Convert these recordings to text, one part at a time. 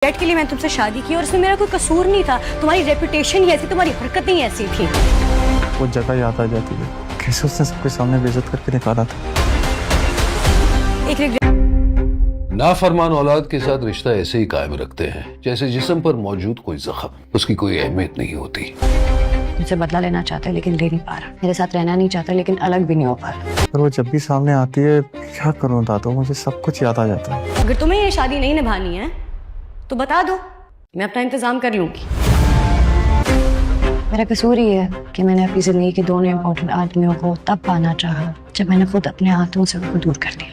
Date के लिए मैंने तुमसे शादी की और इसमें मेरा कोई कसूर नहीं था। तुम्हारी रेपुटेशन ही ऐसी, तुम्हारी हरकतें ही ऐसी थी। वो जगह याद आ जाती है, कैसे उसने सबके सामने बेइज्जत करके निकाला था। एक नाफरमान औलाद के साथ रिश्ता ऐसे ही कायम रखते हैं जैसे जिस्म पर मौजूद कोई जख्म, उसकी कोई अहमियत नहीं होती। मुझसे बदला लेना चाहता है लेकिन ले नहीं पा रहा, मेरे साथ रहना नहीं चाहता लेकिन अलग भी नहीं हो पा रहा। पर वो जब भी सामने आती है, क्या करूँ दादू, मुझे सब कुछ याद आ जाता है। अगर तुम्हें ये शादी नहीं निभानी है तो बता दो, मैं अपना इंतजाम कर लूंगी। मेरा कसूर ही है कि मैंने अपनी जिंदगी के दोनों इम्पोर्टेंट आदमियों को तब पाना चाहा जब मैंने खुद अपने हाथों से उनको दूर कर दिया।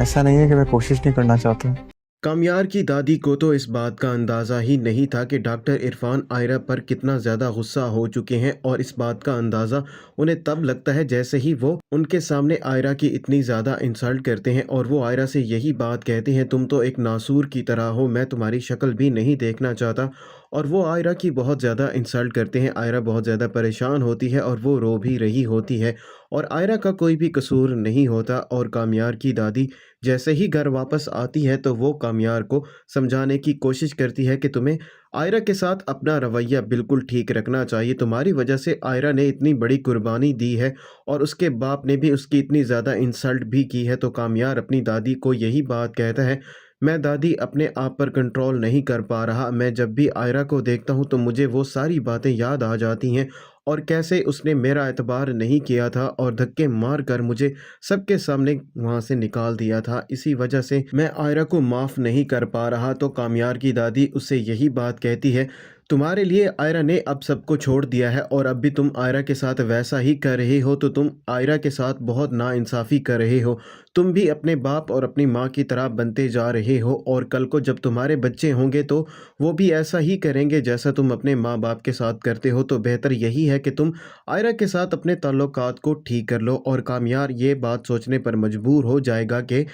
ऐसा नहीं है कि मैं कोशिश नहीं करना चाहता हूँ। कामयार की दादी को तो इस बात का अंदाज़ा ही नहीं था कि डॉक्टर इरफान आयरा पर कितना ज़्यादा गुस्सा हो चुके हैं, और इस बात का अंदाज़ा उन्हें तब लगता है जैसे ही वो उनके सामने आयरा की इतनी ज़्यादा इंसल्ट करते हैं और वो आयरा से यही बात कहते हैं, तुम तो एक नासूर की तरह हो, मैं तुम्हारी शक्ल भी नहीं देखना चाहता। और वो आयरा की बहुत ज़्यादा इंसल्ट करते हैं। आयरा बहुत ज़्यादा परेशान होती है और वो रो भी रही होती है, और आयरा का कोई भी कसूर नहीं होता। और कामयार की दादी जैसे ही घर वापस आती है तो वो कामयार को समझाने की कोशिश करती है कि तुम्हें आयरा के साथ अपना रवैया बिल्कुल ठीक रखना चाहिए। तुम्हारी वजह से आयरा ने इतनी बड़ी कुर्बानी दी है और उसके बाप ने भी उसकी इतनी ज़्यादा इंसल्ट भी की है। तो कामयार अपनी दादी को यही बात कहता है, मैं दादी अपने आप पर कंट्रोल नहीं कर पा रहा। मैं जब भी आयरा को देखता हूँ तो मुझे वो सारी बातें याद आ जाती हैं, और कैसे उसने मेरा एतबार नहीं किया था और धक्के मार कर मुझे सबके सामने वहाँ से निकाल दिया था। इसी वजह से मैं आयरा को माफ़ नहीं कर पा रहा। तो कामयार की दादी उससे यही बात कहती है, तुम्हारे लिए आयरा ने अब सबको छोड़ दिया है और अब भी तुम आयरा के साथ वैसा ही कर रहे हो, तो तुम आयरा के साथ बहुत नाइंसाफ़ी कर रहे हो। तुम भी अपने बाप और अपनी माँ की तरह बनते जा रहे हो, और कल को जब तुम्हारे बच्चे होंगे तो वो भी ऐसा ही करेंगे जैसा तुम अपने माँ बाप के साथ करते हो। तो बेहतर यही है कि तुम आयरा के साथ अपने ताल्लुकात को ठीक कर लो। और कामयार ये बात सोचने पर मजबूर हो जाएगा कि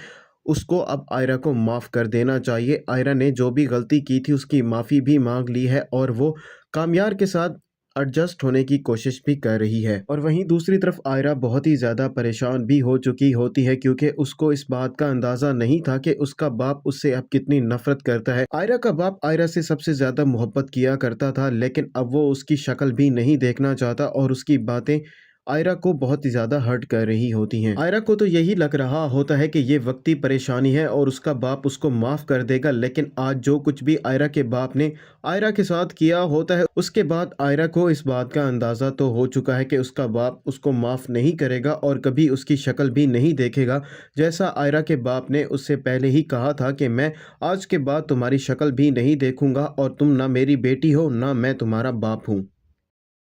उसको अब आयरा को माफ़ कर देना चाहिए। आयरा ने जो भी गलती की थी उसकी माफ़ी भी मांग ली है, और वो कामयार के साथ एडजस्ट होने की कोशिश भी कर रही है। और वहीं दूसरी तरफ आयरा बहुत ही ज़्यादा परेशान भी हो चुकी होती है, क्योंकि उसको इस बात का अंदाज़ा नहीं था कि उसका बाप उससे अब कितनी नफरत करता है। आयरा का बाप आयरा से सबसे ज़्यादा मोहब्बत किया करता था, लेकिन अब वो उसकी शक्ल भी नहीं देखना चाहता, और उसकी बातें आयरा को बहुत ही ज़्यादा हर्ट कर रही होती हैं। आयरा को तो यही लग रहा होता है कि ये वक्ती परेशानी है और उसका बाप उसको माफ़ कर देगा, लेकिन आज जो कुछ भी आयरा के बाप ने आयरा के साथ किया होता है, उसके बाद आयरा को इस बात का अंदाज़ा तो हो चुका है कि उसका बाप उसको माफ़ नहीं करेगा और कभी उसकी शक्ल भी नहीं देखेगा। जैसा आयरा के बाप ने उससे पहले ही कहा था कि मैं आज के बाद तुम्हारी शक्ल भी नहीं देखूंगा, और तुम ना मेरी बेटी हो ना मैं तुम्हारा बाप हूँ।